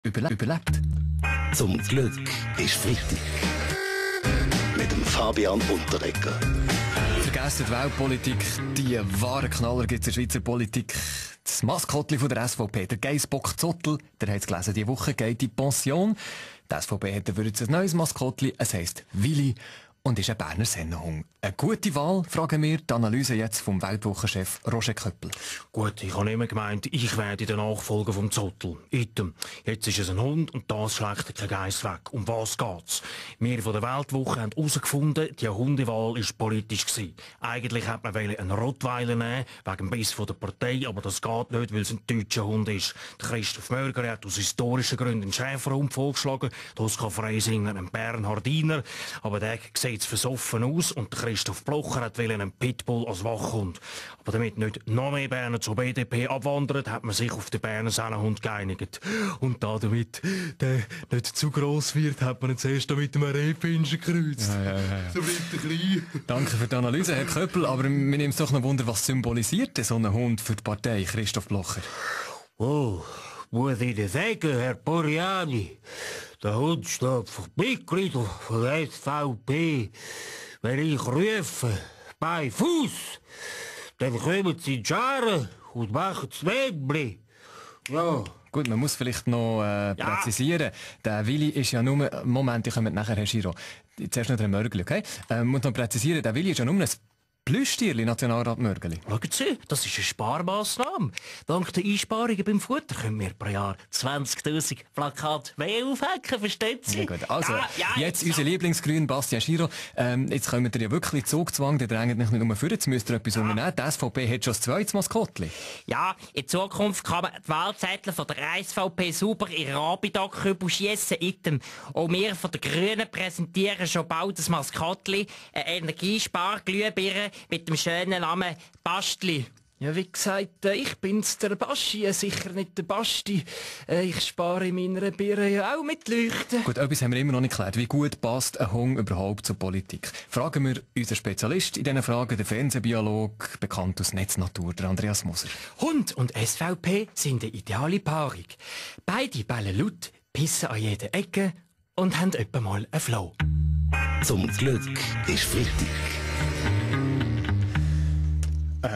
überlebt. Zum Glück ist Freitag. Mit dem Fabian Unterreger. Vergessen die Weltpolitik, die wahren Knaller gibt es in der Schweizer Politik. Das Maskottli von der SVP, der Geissbock Zottel, der hat es gelesen, diese Woche geht in die Pension. Die SVP hat dafür jetzt ein neues Maskottli, es heisst Willi und ist ein Berner Sennenhund. Eine gute Wahl, fragen wir, die Analyse jetzt vom Weltwochenchef Roger Köppel. Gut, ich habe immer gemeint, ich werde der Nachfolger vom Zottel. Item. Jetzt ist es ein Hund und das schlägt kein Geiss weg. Um was geht's? Wir von der Weltwoche haben herausgefunden, die Hundewahl war politisch gewesen. Eigentlich hätte man einen Rottweiler nehmen, wegen dem Biss von der Partei, aber das geht nicht, weil es ein deutscher Hund ist. Der Christoph Mörger hat aus historischen Gründen einen Schäferhund vorgeschlagen, der Oskar Freisinger einen Bernhardiner, aber der sieht versoffen aus und der Christoph Blocher hat einen Pitbull als Wachhund. Aber damit nicht noch mehr Berner zur BDP abwandern, hat man sich auf den Berner Sennenhund geeinigt. Und damit der nicht zu gross wird, hat man ihn zuerst mit einem Rehpinscher gekreuzt. Ja. So bleibt er klein. Danke für die Analyse, Herr Köppel, aber mir nimmt es doch noch Wunder, was symbolisiert denn so ein Hund für die Partei, Christoph Blocher? Oh, muss ich dir sagen, Herr Poriani, der Hund steht für die Mitglieder von der SVP. Wenn ich rufe, bei Fuß, dann kommen sie in die Scharen und machen das Mädchen. Ja. Gut, man muss vielleicht noch präzisieren. Der Willi ist ja nur... Moment, ich komme nachher, Herr Giro. Zuerst noch der Mörgeli, okay? Muss noch präzisieren, der Willi ist ja nur ein Plüschtierli, Nationalrat Mörgeli. Schauen Sie, das ist eine Sparmaßnahme. Dank der Einsparungen beim Futter können wir pro Jahr 20'000 Plakate mehr aufhängen, verstehen Sie? Ja, gut. Also, jetzt so. unser Lieblingsgrün, Bastian Giro. Jetzt kommen wir ja wirklich Zugzwang, der drängt nicht nur vor, jetzt müsst ihr etwas unternehmen. Die SVP hat schon das zweites Maskottli. Ja, in Zukunft kann man die Wahlzettel von der SVP sauber in Rabidock-Kübel schiessen. Und wir von der Grünen präsentieren schon bald das Maskottli, eine Energiesparglühbirne mit dem schönen Namen Bastli. Ja, wie gesagt, ich bin's, der Baschi, sicher nicht der Basti. Ich spare in meiner Birne ja auch mit Leuchten. Gut, etwas haben wir immer noch nicht geklärt. Wie gut passt ein Hund überhaupt zur Politik? Fragen wir unseren Spezialist in diesen Fragen, den Fernsehbiolog, bekannt aus Netznatur, der Andreas Moser. Hund und SVP sind eine ideale Paarung. Beide bellen laut, pissen an jeder Ecke und haben etwa mal einen Flow. Zum Glück ist Freitag.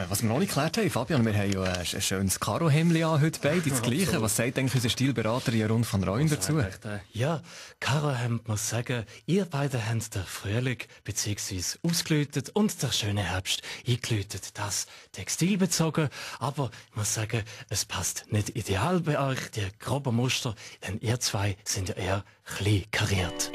Was wir noch nicht geklärt haben, Fabian, wir haben ja ein schönes Karo-Hemdli an heute beide, das Gleiche. Was sagt eigentlich unser Stilberater Jeroen van Rooyen dazu? Ja, Karo-Hemd muss sagen, ihr beide habt den Frühling bzw. ausgelötet und der schöne Herbst eingelötet, das Textil bezogen. Aber ich muss sagen, es passt nicht ideal bei euch, die groben Muster, denn ihr zwei sind ja eher klein kariert.